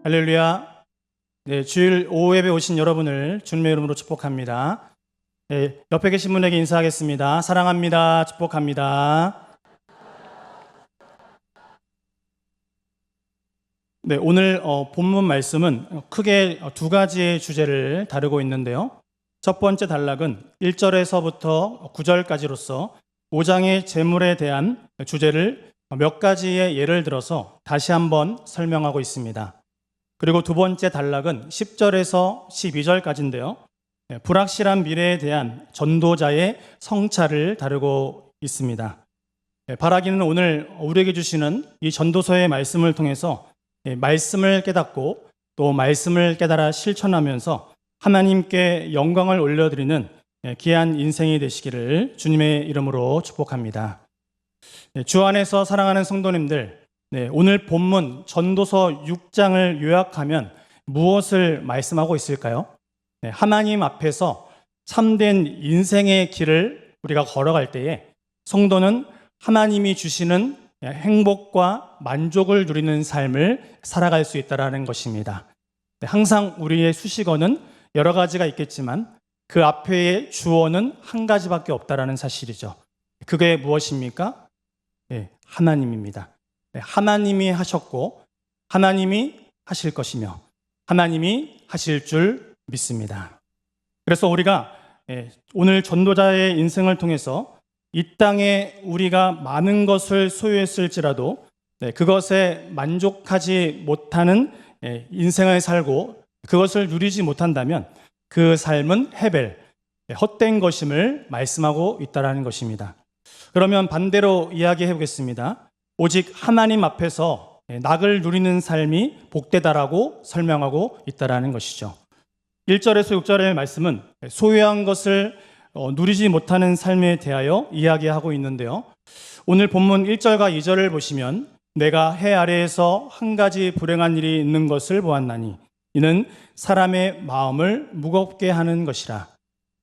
할렐루야. 네, 주일 오후 예배 오신 여러분을 주님의 이름으로 축복합니다. 네, 옆에 계신 분에게 인사하겠습니다. 사랑합니다. 축복합니다. 네, 오늘 본문 말씀은 크게 두 가지의 주제를 다루고 있는데요. 첫 번째 단락은 1절에서부터 9절까지로서 5장의 재물에 대한 주제를 몇 가지의 예를 들어서 다시 한번 설명하고 있습니다. 그리고 두 번째 단락은 10절에서 12절까지인데요. 불확실한 미래에 대한 전도자의 성찰을 다루고 있습니다. 바라기는 오늘 우리에게 주시는 이 전도서의 말씀을 통해서 말씀을 깨닫고 또 말씀을 깨달아 실천하면서 하나님께 영광을 올려드리는 귀한 인생이 되시기를 주님의 이름으로 축복합니다. 주 안에서 사랑하는 성도님들, 오늘 본문 전도서 6장을 요약하면 무엇을 말씀하고 있을까요? 하나님 앞에서 참된 인생의 길을 우리가 걸어갈 때에 성도는 하나님이 주시는 행복과 만족을 누리는 삶을 살아갈 수 있다는 것입니다. 항상 우리의 수식어는 여러 가지가 있겠지만 그 앞에의 주어는 한 가지밖에 없다는 사실이죠. 그게 무엇입니까? 하나님입니다. 하나님이 하셨고 하나님이 하실 것이며 하나님이 하실 줄 믿습니다. 그래서 우리가 오늘 전도자의 인생을 통해서 이 땅에 우리가 많은 것을 소유했을지라도 그것에 만족하지 못하는 인생을 살고 그것을 누리지 못한다면 그 삶은 헤벨, 헛된 것임을 말씀하고 있다는 것입니다. 그러면 반대로 이야기해 보겠습니다. 오직 하나님 앞에서 낙을 누리는 삶이 복되다라고 설명하고 있다는 것이죠. 1절에서 6절의 말씀은 소유한 것을 누리지 못하는 삶에 대하여 이야기하고 있는데요. 오늘 본문 1절과 2절을 보시면 내가 해 아래에서 한 가지 불행한 일이 있는 것을 보았나니 이는 사람의 마음을 무겁게 하는 것이라.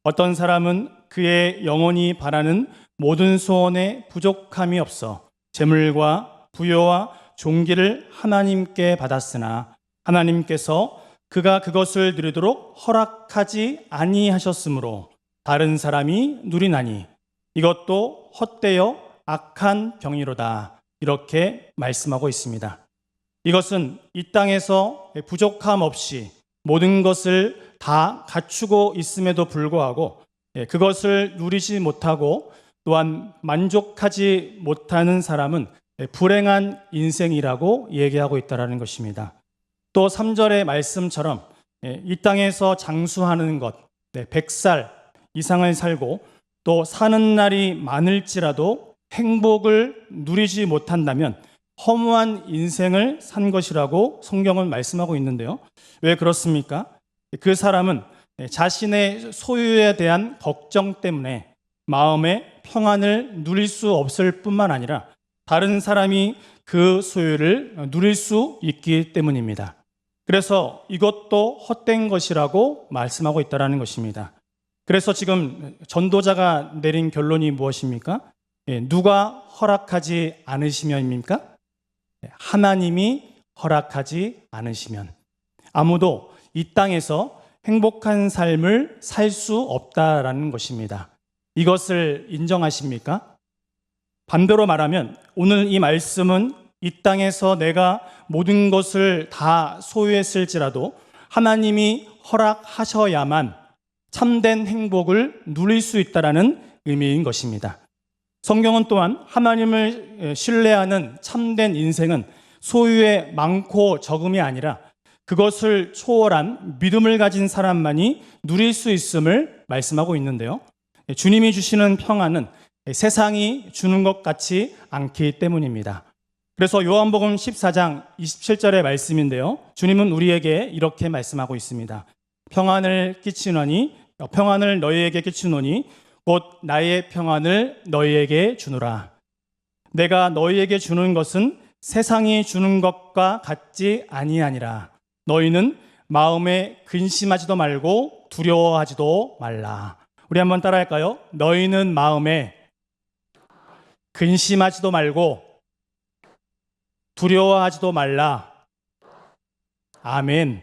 어떤 사람은 그의 영혼이 바라는 모든 소원에 부족함이 없어 재물과 부여와 존귀를 하나님께 받았으나 하나님께서 그가 그것을 누리도록 허락하지 아니하셨으므로 다른 사람이 누리나니 이것도 헛되어 악한 병이로다. 이렇게 말씀하고 있습니다. 이것은 이 땅에서 부족함 없이 모든 것을 다 갖추고 있음에도 불구하고 그것을 누리지 못하고 또한 만족하지 못하는 사람은 불행한 인생이라고 얘기하고 있다는 것입니다. 또 3절의 말씀처럼 이 땅에서 장수하는 것, 100살 이상을 살고 또 사는 날이 많을지라도 행복을 누리지 못한다면 허무한 인생을 산 것이라고 성경은 말씀하고 있는데요. 왜 그렇습니까? 그 사람은 자신의 소유에 대한 걱정 때문에 마음의 평안을 누릴 수 없을 뿐만 아니라 다른 사람이 그 소유를 누릴 수 있기 때문입니다. 그래서 이것도 헛된 것이라고 말씀하고 있다는 것입니다. 그래서 지금 전도자가 내린 결론이 무엇입니까? 누가 허락하지 않으시면입니까? 하나님이 허락하지 않으시면 아무도 이 땅에서 행복한 삶을 살 수 없다라는 것입니다. 이것을 인정하십니까? 반대로 말하면 오늘 이 말씀은 이 땅에서 내가 모든 것을 다 소유했을지라도 하나님이 허락하셔야만 참된 행복을 누릴 수 있다는 의미인 것입니다. 성경은 또한 하나님을 신뢰하는 참된 인생은 소유의 많고 적음이 아니라 그것을 초월한 믿음을 가진 사람만이 누릴 수 있음을 말씀하고 있는데요. 주님이 주시는 평안은 세상이 주는 것 같지 않기 때문입니다. 그래서 요한복음 14장 27절의 말씀인데요. 주님은 우리에게 이렇게 말씀하고 있습니다. 평안을 너희에게 끼치노니 곧 나의 평안을 너희에게 주노라. 내가 너희에게 주는 것은 세상이 주는 것과 같지 아니하니라. 너희는 마음에 근심하지도 말고 두려워하지도 말라. 우리 한번 따라할까요? 너희는 마음에 근심하지도 말고 두려워하지도 말라. 아멘.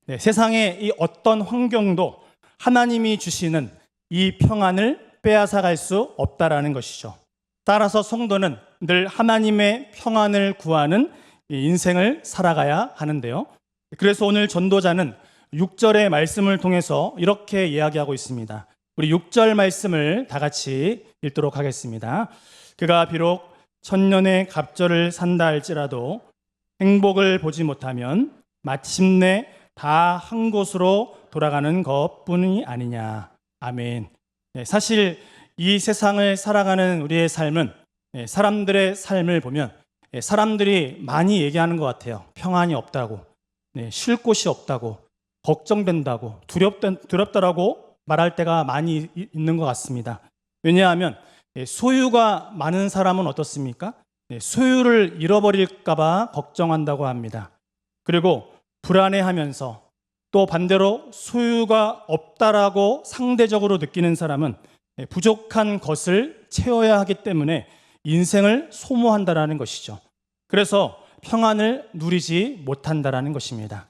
네, 세상의 이 어떤 환경도 하나님이 주시는 이 평안을 빼앗아갈 수 없다라는 것이죠. 따라서 성도는 늘 하나님의 평안을 구하는 인생을 살아가야 하는데요. 그래서 오늘 전도자는 6절의 말씀을 통해서 이렇게 이야기하고 있습니다. 우리 6절 말씀을 다 같이 읽도록 하겠습니다. 그가 비록 천년의 갑절을 산다 할지라도 행복을 보지 못하면 마침내 다 한 곳으로 돌아가는 것뿐이 아니냐. 아멘. 사실 이 세상을 살아가는 우리의 삶은 사람들의 삶을 보면 사람들이 많이 얘기하는 것 같아요. 평안이 없다고, 쉴 곳이 없다고, 걱정된다고, 두렵다라고 말할 때가 많이 있는 것 같습니다. 왜냐하면 소유가 많은 사람은 어떻습니까? 소유를 잃어버릴까 봐 걱정한다고 합니다. 그리고 불안해하면서 또 반대로 소유가 없다라고 상대적으로 느끼는 사람은 부족한 것을 채워야 하기 때문에 인생을 소모한다라는 것이죠. 그래서 평안을 누리지 못한다라는 것입니다.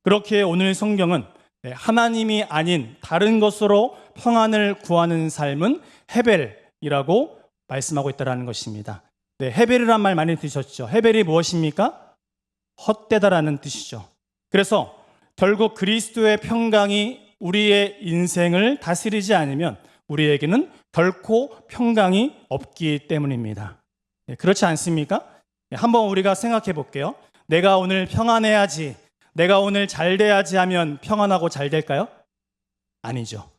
그렇게 오늘 성경은 하나님이 아닌 다른 것으로 평안을 구하는 삶은 헤벨이라고 말씀하고 있다는 것입니다. 헤벨이란 말 많이 들으셨죠? 헤벨이 무엇입니까? 헛되다라는 뜻이죠. 그래서 결국 그리스도의 평강이 우리의 인생을 다스리지 않으면 우리에게는 결코 평강이 없기 때문입니다. 그렇지 않습니까? 한번 우리가 생각해 볼게요. 내가 오늘 평안해야지, 내가 오늘 잘 돼야지 하면 평안하고 잘 될까요? 아니죠.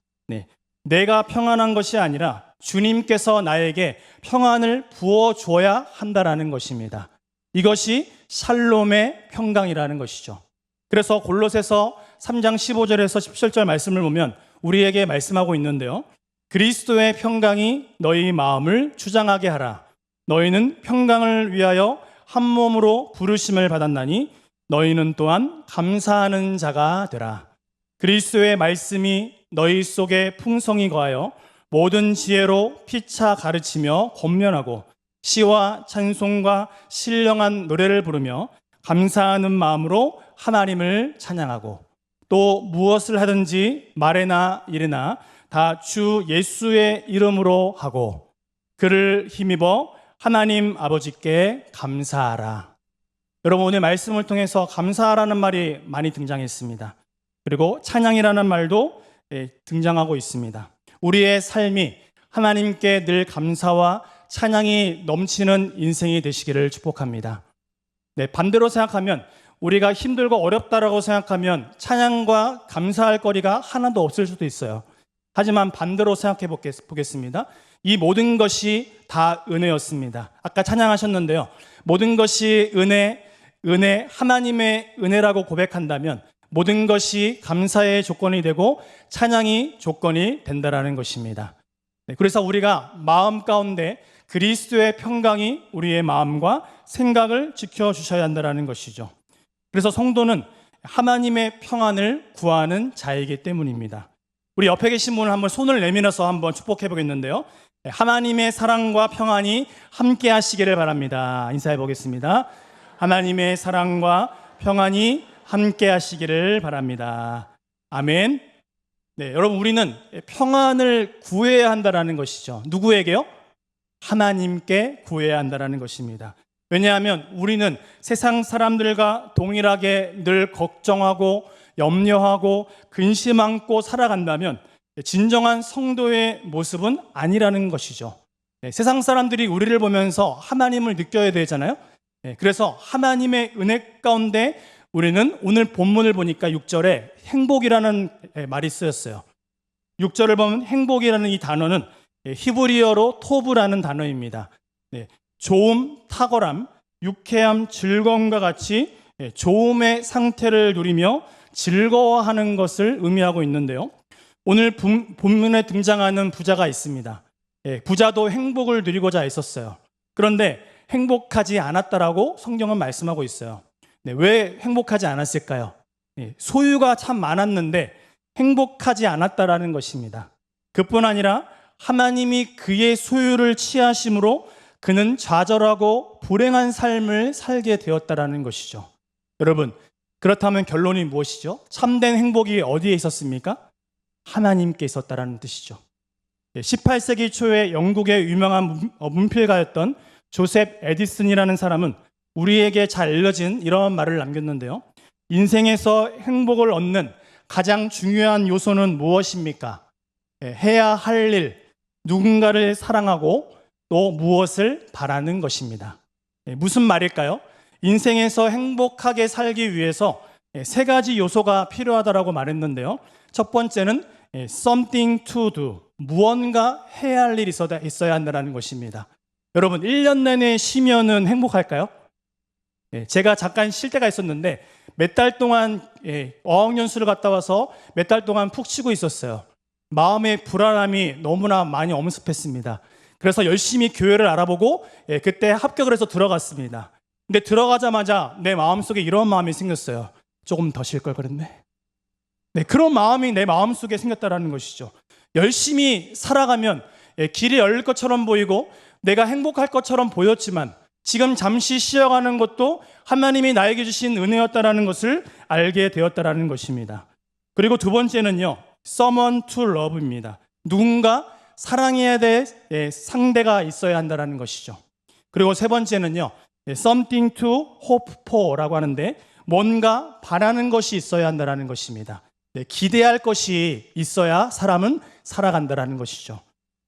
내가 평안한 것이 아니라 주님께서 나에게 평안을 부어줘야 한다라는 것입니다. 이것이 샬롬의 평강이라는 것이죠. 그래서 골로새서 3장 15절에서 17절 말씀을 보면 우리에게 말씀하고 있는데요. 그리스도의 평강이 너희 마음을 주장하게 하라. 너희는 평강을 위하여 한 몸으로 부르심을 받았나니 너희는 또한 감사하는 자가 되라. 그리스도의 말씀이 너희 속에 풍성히 거하여 모든 지혜로 피차 가르치며 권면하고 시와 찬송과 신령한 노래를 부르며 감사하는 마음으로 하나님을 찬양하고 또 무엇을 하든지 말에나 일에나 다 주 예수의 이름으로 하고 그를 힘입어 하나님 아버지께 감사하라. 여러분, 오늘 말씀을 통해서 감사하라는 말이 많이 등장했습니다. 그리고 찬양이라는 말도 등장하고 있습니다. 우리의 삶이 하나님께 늘 감사와 찬양이 넘치는 인생이 되시기를 축복합니다. 반대로 생각하면 우리가 힘들고 어렵다라고 생각하면 찬양과 감사할 거리가 하나도 없을 수도 있어요. 하지만 반대로 생각해 보겠습니다. 이 모든 것이 다 은혜였습니다. 아까 찬양하셨는데요. 모든 것이 은혜, 하나님의 은혜라고 고백한다면 모든 것이 감사의 조건이 되고 찬양이 조건이 된다라는 것입니다. 그래서 우리가 마음 가운데 그리스도의 평강이 우리의 마음과 생각을 지켜주셔야 한다는 것이죠. 그래서 성도는 하나님의 평안을 구하는 자이기 때문입니다. 우리 옆에 계신 분을 한번 손을 내밀어서 한번 축복해 보겠는데요. 하나님의 사랑과 평안이 함께 하시기를 바랍니다. 인사해 보겠습니다. 하나님의 사랑과 평안이 함께 하시기를 바랍니다. 아멘. 여러분, 우리는 평안을 구해야 한다는 것이죠. 누구에게요? 하나님께 구해야 한다는 것입니다. 왜냐하면 우리는 세상 사람들과 동일하게 늘 걱정하고 염려하고 근심 안고 살아간다면 진정한 성도의 모습은 아니라는 것이죠. 세상 사람들이 우리를 보면서 하나님을 느껴야 되잖아요. 그래서 하나님의 은혜 가운데 우리는 오늘 본문을 보니까 6절에 행복이라는 말이 쓰였어요. 6절을 보면 행복이라는 이 단어는 히브리어로 토브라는 단어입니다. 좋음, 탁월함, 유쾌함, 즐거움과 같이 좋음의 상태를 누리며 즐거워하는 것을 의미하고 있는데요. 오늘 본문에 등장하는 부자가 있습니다. 부자도 행복을 누리고자 했었어요. 그런데 행복하지 않았다라고 성경은 말씀하고 있어요. 왜 행복하지 않았을까요? 소유가 참 많았는데 행복하지 않았다라는 것입니다. 그뿐 아니라 하나님이 그의 소유를 취하심으로 그는 좌절하고 불행한 삶을 살게 되었다라는 것이죠. 여러분, 그렇다면 결론이 무엇이죠? 참된 행복이 어디에 있었습니까? 하나님께 있었다라는 뜻이죠. 18세기 초에 영국의 유명한 문필가였던 조셉 에디슨이라는 사람은 우리에게 잘 알려진 이런 말을 남겼는데요. 인생에서 행복을 얻는 가장 중요한 요소는 무엇입니까? 해야 할 일, 누군가를 사랑하고 또 무엇을 바라는 것입니다. 무슨 말일까요? 인생에서 행복하게 살기 위해서 세 가지 요소가 필요하다고 말했는데요. 첫 번째는 something to do, 무언가 해야 할 일이 있어야 한다는 것입니다. 여러분, 1년 내내 쉬면은 행복할까요? 제가 잠깐 쉴 때가 있었는데 몇 달 동안 어학연수를 갔다 와서 몇 달 동안 푹 쉬고 있었어요. 마음의 불안함이 너무나 많이 엄습했습니다. 그래서 열심히 교회를 알아보고 그때 합격을 해서 들어갔습니다. 근데 들어가자마자 내 마음속에 이런 마음이 생겼어요. 조금 더 쉴 걸 그랬네. 그런 마음이 내 마음속에 생겼다라는 것이죠. 열심히 살아가면 길이 열릴 것처럼 보이고 내가 행복할 것처럼 보였지만 지금 잠시 쉬어가는 것도 하나님이 나에게 주신 은혜였다라는 것을 알게 되었다라는 것입니다. 그리고 두 번째는요, someone to love입니다. 누군가 사랑해야 될 상대가 있어야 한다는 것이죠. 그리고 세 번째는요, something to hope for라고 하는데 뭔가 바라는 것이 있어야 한다는 것입니다. 기대할 것이 있어야 사람은 살아간다는 것이죠.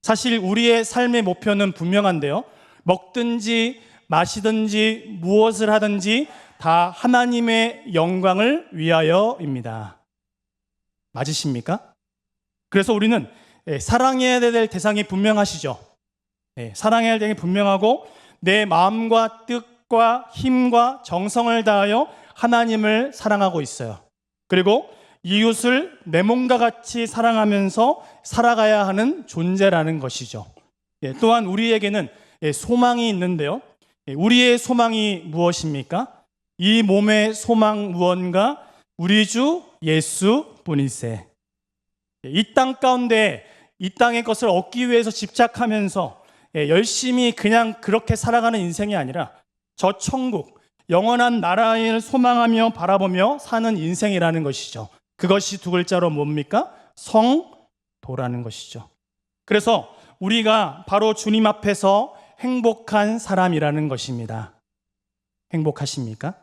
사실 우리의 삶의 목표는 분명한데요. 먹든지 마시든지 무엇을 하든지 다 하나님의 영광을 위하여입니다. 맞으십니까? 그래서 우리는 사랑해야 될 대상이 분명하시죠. 사랑해야 할 대상이 분명하고 내 마음과 뜻과 힘과 정성을 다하여 하나님을 사랑하고 있어요. 그리고 이웃을 내 몸과 같이 사랑하면서 살아가야 하는 존재라는 것이죠. 또한 우리에게는 소망이 있는데요. 우리의 소망이 무엇입니까? 이 몸의 소망 무언가 우리 주 예수 뿐일세. 이 땅 가운데 이 땅의 것을 얻기 위해서 집착하면서 열심히 그냥 그렇게 살아가는 인생이 아니라 저 천국, 영원한 나라를 소망하며 바라보며 사는 인생이라는 것이죠. 그것이 두 글자로 뭡니까? 성도라는 것이죠. 그래서 우리가 바로 주님 앞에서 행복한 사람이라는 것입니다. 행복하십니까?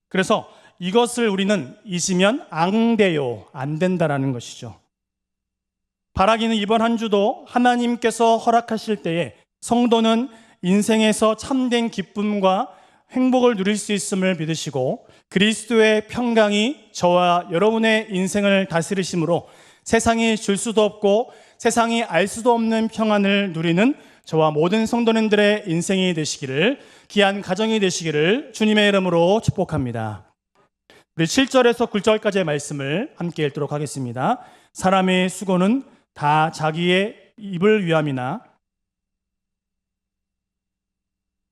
그래서 이것을 우리는 잊으면 안 돼요. 안 된다라는 것이죠. 바라기는 이번 한 주도 하나님께서 허락하실 때에 성도는 인생에서 참된 기쁨과 행복을 누릴 수 있음을 믿으시고 그리스도의 평강이 저와 여러분의 인생을 다스리심으로 세상이 줄 수도 없고 세상이 알 수도 없는 평안을 누리는 저와 모든 성도님들의 인생이 되시기를, 귀한 가정이 되시기를 주님의 이름으로 축복합니다. 우리 7절에서 9절까지의 말씀을 함께 읽도록 하겠습니다. 사람의 수고는 다 자기의 입을 위함이나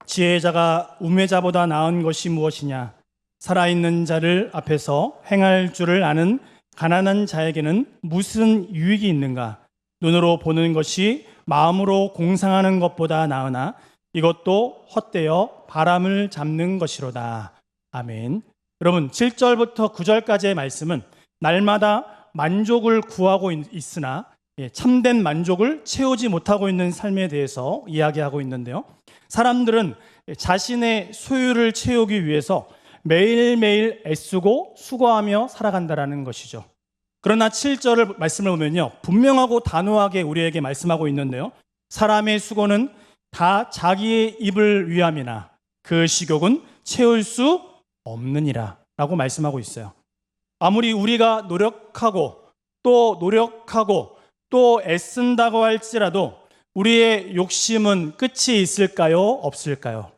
지혜자가 우매자보다 나은 것이 무엇이냐? 살아있는 자를 앞에서 행할 줄을 아는 가난한 자에게는 무슨 유익이 있는가? 눈으로 보는 것이 마음으로 공상하는 것보다 나으나 이것도 헛되어 바람을 잡는 것이로다. 아멘. 여러분, 7절부터 9절까지의 말씀은 날마다 만족을 구하고 있으나 참된 만족을 채우지 못하고 있는 삶에 대해서 이야기하고 있는데요. 사람들은 자신의 소유를 채우기 위해서 매일매일 애쓰고 수고하며 살아간다는 것이죠. 그러나 7절을 말씀을 보면요, 분명하고 단호하게 우리에게 말씀하고 있는데요. 사람의 수고는 다 자기의 입을 위함이나 그 식욕은 채울 수 없느니라 라고 말씀하고 있어요. 아무리 우리가 노력하고 또 애쓴다고 할지라도 우리의 욕심은 끝이 있을까요? 없을까요?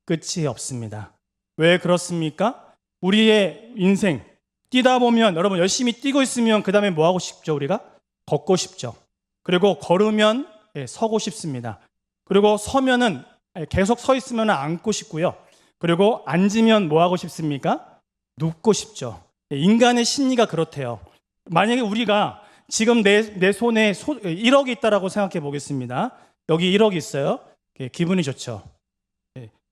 끝이 없습니다. 왜 그렇습니까? 우리의 인생 뛰다 보면, 여러분 열심히 뛰고 있으면 그 다음에 뭐 하고 싶죠? 우리가 걷고 싶죠. 그리고 걸으면 서고 싶습니다. 그리고 서면은 계속 서 있으면 앉고 싶고요. 그리고 앉으면 뭐 하고 싶습니까? 눕고 싶죠. 인간의 심리가 그렇대요. 만약에 우리가 지금 내 손에 1억이 있다라고 생각해 보겠습니다. 여기 1억이 있어요. 기분이 좋죠.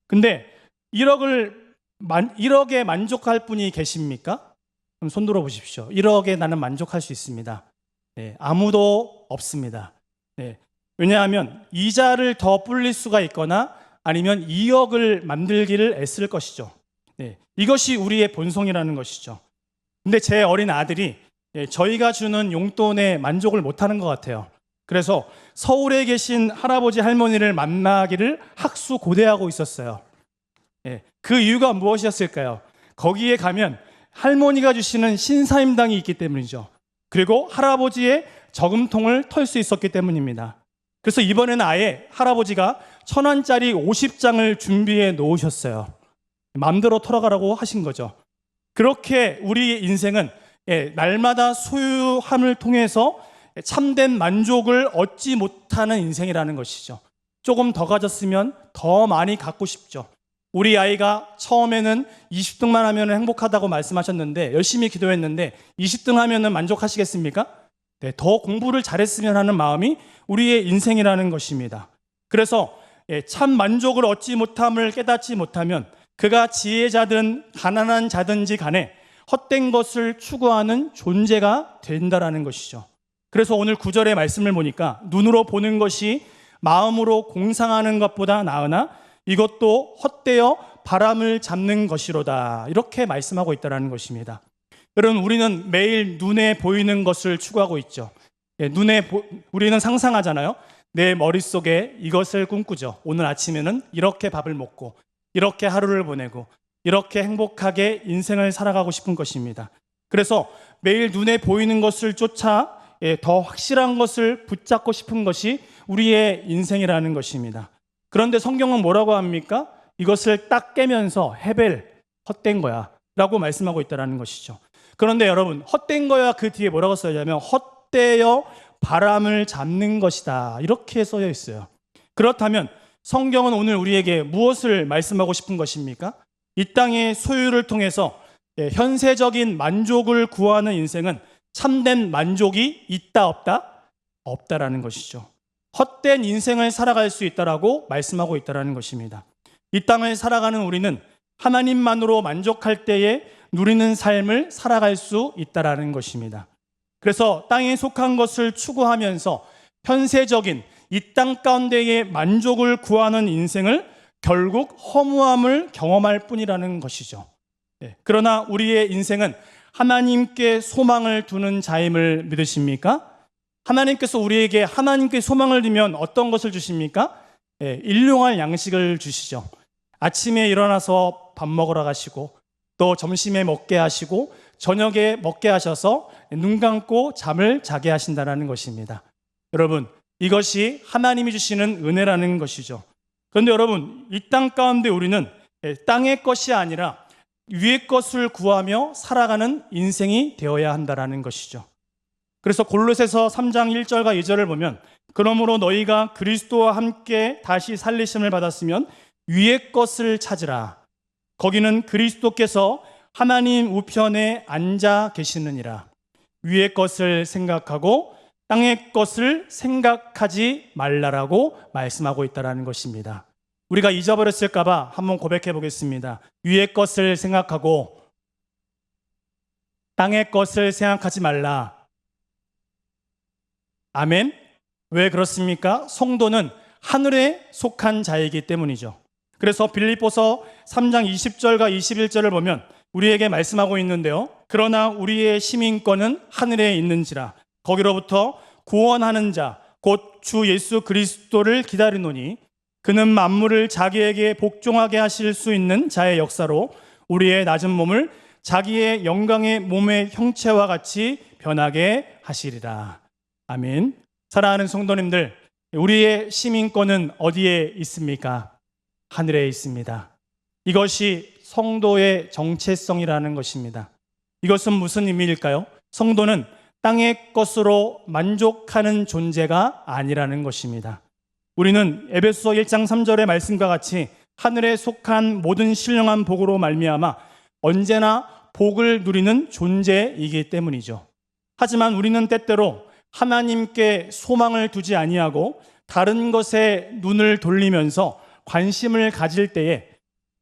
근데 1억을 1억에 만족할 분이 계십니까? 그럼 손 들어 보십시오. 1억에 나는 만족할 수 있습니다. 네, 아무도 없습니다. 네, 왜냐하면 이자를 더 불릴 수가 있거나 아니면 2억을 만들기를 애쓸 것이죠. 네, 이것이 우리의 본성이라는 것이죠. 근데 제 어린 아들이 저희가 주는 용돈에 만족을 못하는 것 같아요. 그래서 서울에 계신 할아버지 할머니를 만나기를 학수고대하고 있었어요. 그 이유가 무엇이었을까요? 거기에 가면 할머니가 주시는 신사임당이 있기 때문이죠. 그리고 할아버지의 저금통을 털 수 있었기 때문입니다. 그래서 이번에는 아예 할아버지가 1,000원짜리 50장을 준비해 놓으셨어요. 마음대로 털어가라고 하신 거죠. 그렇게 우리의 인생은 날마다 소유함을 통해서 참된 만족을 얻지 못하는 인생이라는 것이죠. 조금 더 가졌으면 더 많이 갖고 싶죠. 우리 아이가 처음에는 20등만 하면 행복하다고 말씀하셨는데, 열심히 기도했는데 20등 하면 만족하시겠습니까? 네, 더 공부를 잘했으면 하는 마음이 우리의 인생이라는 것입니다. 그래서 참 만족을 얻지 못함을 깨닫지 못하면 그가 지혜자든 가난한 자든지 간에 헛된 것을 추구하는 존재가 된다라는 것이죠. 그래서 오늘 9절의 말씀을 보니까 눈으로 보는 것이 마음으로 공상하는 것보다 나으나 이것도 헛되어 바람을 잡는 것이로다, 이렇게 말씀하고 있다는 것입니다. 여러분, 우리는 매일 눈에 보이는 것을 추구하고 있죠. 우리는 상상하잖아요. 내 머릿속에 이것을 꿈꾸죠. 오늘 아침에는 이렇게 밥을 먹고 이렇게 하루를 보내고 이렇게 행복하게 인생을 살아가고 싶은 것입니다. 그래서 매일 눈에 보이는 것을 쫓아 더 확실한 것을 붙잡고 싶은 것이 우리의 인생이라는 것입니다. 그런데 성경은 뭐라고 합니까? 이것을 딱 깨면서 헤벨, 헛된 거야 라고 말씀하고 있다는 것이죠. 그런데 여러분, 헛된 거야 그 뒤에 뭐라고 써있냐면 헛되어 바람을 잡는 것이다, 이렇게 써져 있어요. 그렇다면 성경은 오늘 우리에게 무엇을 말씀하고 싶은 것입니까? 이 땅의 소유를 통해서 현세적인 만족을 구하는 인생은 참된 만족이 있다 없다? 없다라는 것이죠. 헛된 인생을 살아갈 수 있다라고 말씀하고 있다라는 것입니다. 이 땅을 살아가는 우리는 하나님만으로 만족할 때에 누리는 삶을 살아갈 수 있다라는 것입니다. 그래서 땅에 속한 것을 추구하면서 현세적인 이 땅 가운데의 만족을 구하는 인생을 결국 허무함을 경험할 뿐이라는 것이죠. 그러나 우리의 인생은 하나님께 소망을 두는 자임을 믿으십니까? 하나님께서 우리에게 하나님께 소망을 두면 어떤 것을 주십니까? 일용할 양식을 주시죠. 아침에 일어나서 밥 먹으러 가시고 또 점심에 먹게 하시고 저녁에 먹게 하셔서 눈 감고 잠을 자게 하신다는 것입니다. 여러분, 이것이 하나님이 주시는 은혜라는 것이죠. 그런데 여러분, 이 땅 가운데 우리는 땅의 것이 아니라 위의 것을 구하며 살아가는 인생이 되어야 한다는 것이죠. 그래서 골로새서 3장 1절과 2절을 보면 그러므로 너희가 그리스도와 함께 다시 살리심을 받았으면 위의 것을 찾으라. 거기는 그리스도께서 하나님 우편에 앉아 계시느니라. 위의 것을 생각하고 땅의 것을 생각하지 말라라고 말씀하고 있다는 것입니다. 우리가 잊어버렸을까 봐 한번 고백해 보겠습니다. 위의 것을 생각하고 땅의 것을 생각하지 말라. 아멘. 왜 그렇습니까? 성도는 하늘에 속한 자이기 때문이죠. 그래서 빌립보서 3장 20절과 21절을 보면 우리에게 말씀하고 있는데요. 그러나 우리의 시민권은 하늘에 있는지라 거기로부터 구원하는 자 곧 주 예수 그리스도를 기다리노니 그는 만물을 자기에게 복종하게 하실 수 있는 자의 역사로 우리의 낮은 몸을 자기의 영광의 몸의 형체와 같이 변하게 하시리라. 아멘. 사랑하는 성도님들, 우리의 시민권은 어디에 있습니까? 하늘에 있습니다. 이것이 성도의 정체성이라는 것입니다. 이것은 무슨 의미일까요? 성도는 땅의 것으로 만족하는 존재가 아니라는 것입니다. 우리는 에베소서 1장 3절의 말씀과 같이 하늘에 속한 모든 신령한 복으로 말미암아 언제나 복을 누리는 존재이기 때문이죠. 하지만 우리는 때때로 하나님께 소망을 두지 아니하고 다른 것에 눈을 돌리면서 관심을 가질 때에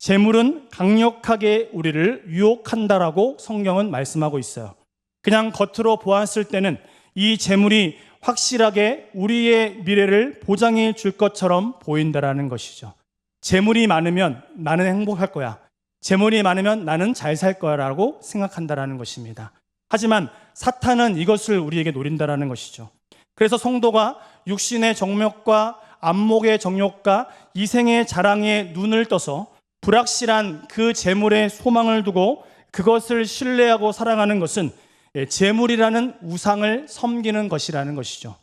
재물은 강력하게 우리를 유혹한다라고 성경은 말씀하고 있어요. 그냥 겉으로 보았을 때는 이 재물이 확실하게 우리의 미래를 보장해 줄 것처럼 보인다라는 것이죠. 재물이 많으면 나는 행복할 거야. 재물이 많으면 나는 잘 살 거야라고 생각한다라는 것입니다. 하지만 사탄은 이것을 우리에게 노린다라는 것이죠. 그래서 성도가 육신의 정욕과 안목의 정욕과 이생의 자랑에 눈을 떠서 불확실한 그 재물에 소망을 두고 그것을 신뢰하고 살아가는 것은 재물이라는 우상을 섬기는 것이라는 것이죠.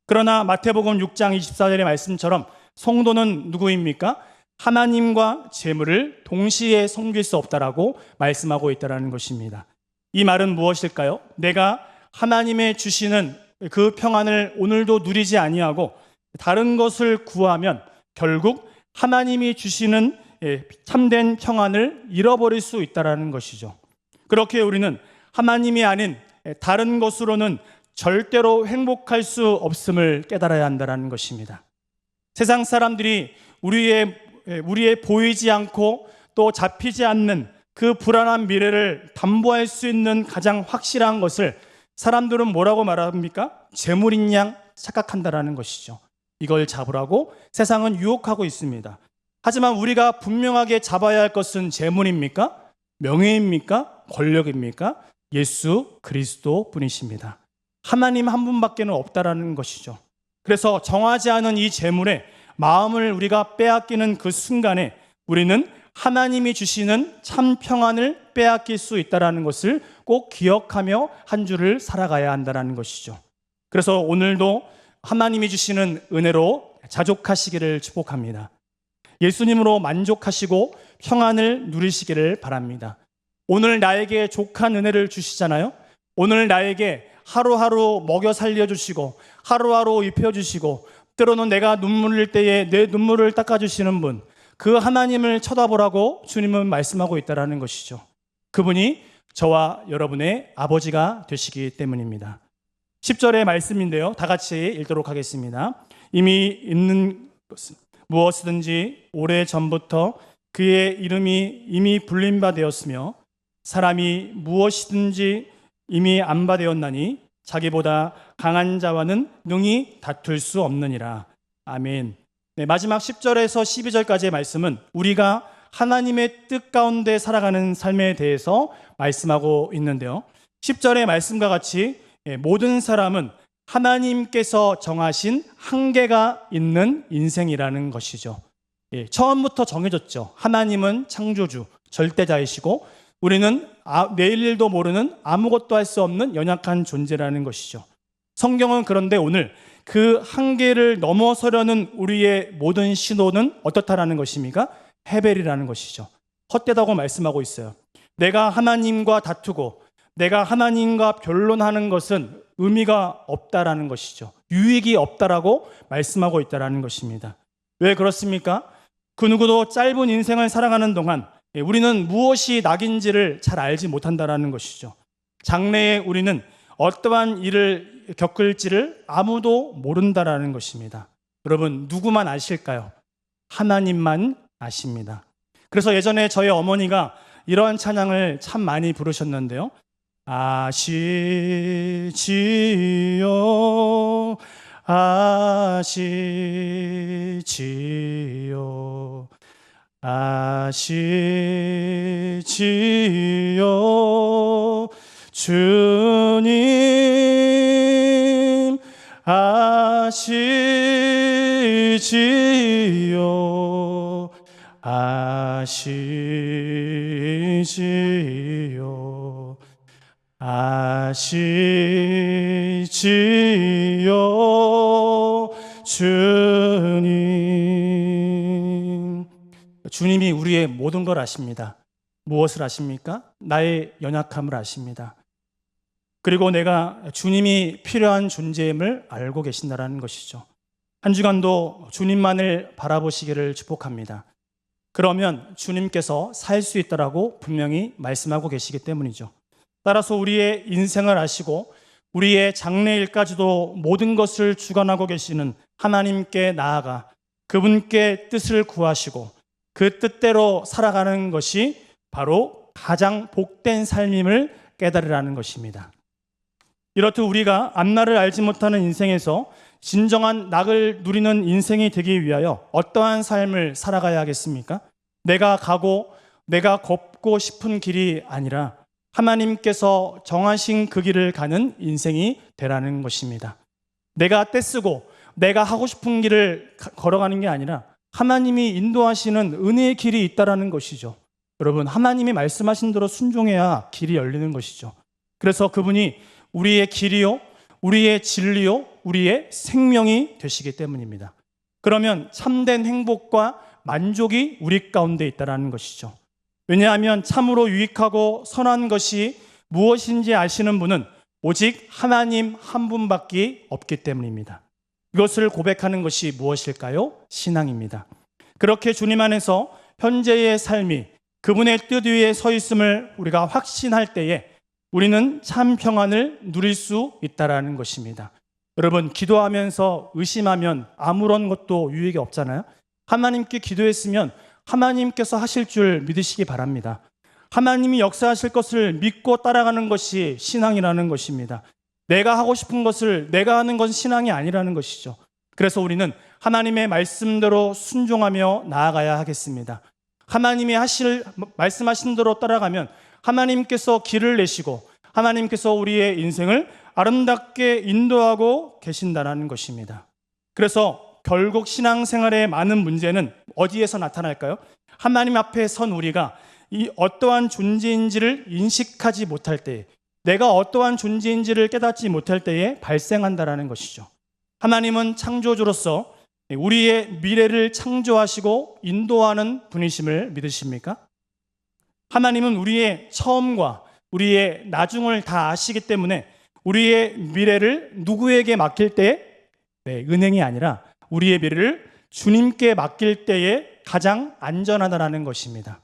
그러나 마태복음 6장 24절의 말씀처럼 성도는 누구입니까? 하나님과 재물을 동시에 섬길 수 없다라고 말씀하고 있다는 것입니다. 이 말은 무엇일까요? 내가 하나님의 주시는 그 평안을 오늘도 누리지 아니하고 다른 것을 구하면 결국 하나님이 주시는 참된 평안을 잃어버릴 수 있다는 것이죠. 그렇게 우리는 하나님이 아닌 다른 것으로는 절대로 행복할 수 없음을 깨달아야 한다는 것입니다. 세상 사람들이 우리의 보이지 않고 또 잡히지 않는 그 불안한 미래를 담보할 수 있는 가장 확실한 것을 사람들은 뭐라고 말합니까? 재물인 양 착각한다라는 것이죠. 이걸 잡으라고 세상은 유혹하고 있습니다. 하지만 우리가 분명하게 잡아야 할 것은 재물입니까? 명예입니까? 권력입니까? 예수 그리스도 뿐이십니다. 하나님 한 분밖에는 없다라는 것이죠. 그래서 정하지 않은 이 재물에 마음을 우리가 빼앗기는 그 순간에 우리는 하나님이 주시는 참 평안을 빼앗길 수 있다는 것을 꼭 기억하며 한 주를 살아가야 한다는 것이죠. 그래서 오늘도 하나님이 주시는 은혜로 자족하시기를 축복합니다. 예수님으로 만족하시고 평안을 누리시기를 바랍니다. 오늘 나에게 족한 은혜를 주시잖아요. 오늘 나에게 하루하루 먹여 살려주시고 하루하루 입혀주시고 때로는 내가 눈물 흘릴 때에 내 눈물을 닦아주시는 분, 그 하나님을 쳐다보라고 주님은 말씀하고 있다는 것이죠. 그분이 저와 여러분의 아버지가 되시기 때문입니다. 10절의 말씀인데요, 다 같이 읽도록 하겠습니다. 이미 있는 것은 무엇이든지 오래전부터 그의 이름이 이미 불린 바 되었으며 사람이 무엇이든지 이미 안 바 되었나니 자기보다 강한 자와는 능히 다툴 수 없느니라. 아멘. 네, 마지막 10절에서 12절까지의 말씀은 우리가 하나님의 뜻 가운데 살아가는 삶에 대해서 말씀하고 있는데요, 10절의 말씀과 같이 모든 사람은 하나님께서 정하신 한계가 있는 인생이라는 것이죠. 처음부터 정해졌죠. 하나님은 창조주, 절대자이시고 우리는 내일 일도 모르는 아무것도 할 수 없는 연약한 존재라는 것이죠. 성경은 그런데 오늘 그 한계를 넘어서려는 우리의 모든 시도는 어떻다라는 것입니까? 헤벨이라는 것이죠. 헛되다고 말씀하고 있어요. 내가 하나님과 다투고 내가 하나님과 변론하는 것은 의미가 없다라는 것이죠. 유익이 없다라고 말씀하고 있다라는 것입니다. 왜 그렇습니까? 그 누구도 짧은 인생을 살아가는 동안 우리는 무엇이 낙인지를 잘 알지 못한다라는 것이죠. 장래에 우리는 어떠한 일을 겪을지를 아무도 모른다라는 것입니다. 여러분, 누구만 아실까요? 하나님만 아십니다. 그래서 예전에 저희 어머니가 이러한 찬양을 참 많이 부르셨는데요, 아시지요 아시지요 아시지요 주님 아시지요 아시지요 아시지요 주님. 주님이 우리의 모든 걸 아십니다. 무엇을 아십니까? 나의 연약함을 아십니다. 그리고 내가 주님이 필요한 존재임을 알고 계신다는 것이죠. 한 주간도 주님만을 바라보시기를 축복합니다. 그러면 주님께서 살 수 있다라고 분명히 말씀하고 계시기 때문이죠. 따라서 우리의 인생을 아시고 우리의 장래일까지도 모든 것을 주관하고 계시는 하나님께 나아가 그분께 뜻을 구하시고 그 뜻대로 살아가는 것이 바로 가장 복된 삶임을 깨달으라는 것입니다. 이렇듯 우리가 앞날을 알지 못하는 인생에서 진정한 낙을 누리는 인생이 되기 위하여 어떠한 삶을 살아가야 하겠습니까? 내가 가고 내가 걷고 싶은 길이 아니라 하나님께서 정하신 그 길을 가는 인생이 되라는 것입니다. 내가 떼쓰고 내가 하고 싶은 길을 걸어가는 게 아니라 하나님이 인도하시는 은혜의 길이 있다라는 것이죠. 여러분, 하나님이 말씀하신 대로 순종해야 길이 열리는 것이죠. 그래서 그분이 우리의 길이요, 우리의 진리요, 우리의 생명이 되시기 때문입니다. 그러면 참된 행복과 만족이 우리 가운데 있다는 것이죠. 왜냐하면 참으로 유익하고 선한 것이 무엇인지 아시는 분은 오직 하나님 한 분밖에 없기 때문입니다. 이것을 고백하는 것이 무엇일까요? 신앙입니다. 그렇게 주님 안에서 현재의 삶이 그분의 뜻 위에 서 있음을 우리가 확신할 때에 우리는 참 평안을 누릴 수 있다는 것입니다. 여러분, 기도하면서 의심하면 아무런 것도 유익이 없잖아요. 하나님께 기도했으면 하나님께서 하실 줄 믿으시기 바랍니다. 하나님이 역사하실 것을 믿고 따라가는 것이 신앙이라는 것입니다. 내가 하고 싶은 것을 내가 하는 건 신앙이 아니라는 것이죠. 그래서 우리는 하나님의 말씀대로 순종하며 나아가야 하겠습니다. 하나님이 말씀하신 대로 따라가면 하나님께서 길을 내시고 하나님께서 우리의 인생을 아름답게 인도하고 계신다는 것입니다. 그래서 결국 신앙생활의 많은 문제는 어디에서 나타날까요? 하나님 앞에 선 우리가 이 어떠한 존재인지를 인식하지 못할 때에, 내가 어떠한 존재인지를 깨닫지 못할 때에 발생한다는 것이죠. 하나님은 창조주로서 우리의 미래를 창조하시고 인도하는 분이심을 믿으십니까? 하나님은 우리의 처음과 우리의 나중을 다 아시기 때문에 우리의 미래를 누구에게 맡길 때에 은행이 아니라 우리의 미래를 주님께 맡길 때에 가장 안전하다는 것입니다.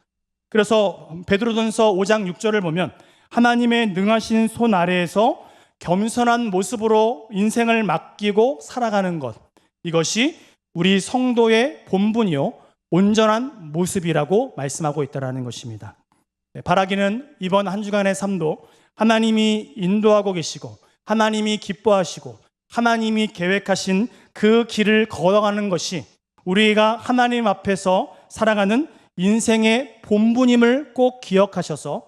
그래서 베드로전서 5장 6절을 보면 하나님의 능하신 손 아래에서 겸손한 모습으로 인생을 맡기고 살아가는 것, 이것이 우리 성도의 본분이요 온전한 모습이라고 말씀하고 있다는 것입니다. 바라기는 이번 한 주간의 삶도 하나님이 인도하고 계시고 하나님이 기뻐하시고 하나님이 계획하신 그 길을 걸어가는 것이 우리가 하나님 앞에서 살아가는 인생의 본분임을 꼭 기억하셔서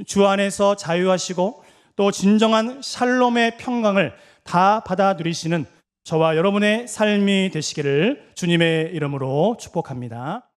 주 안에서 자유하시고 또 진정한 샬롬의 평강을 다 받아 누리시는 저와 여러분의 삶이 되시기를 주님의 이름으로 축복합니다.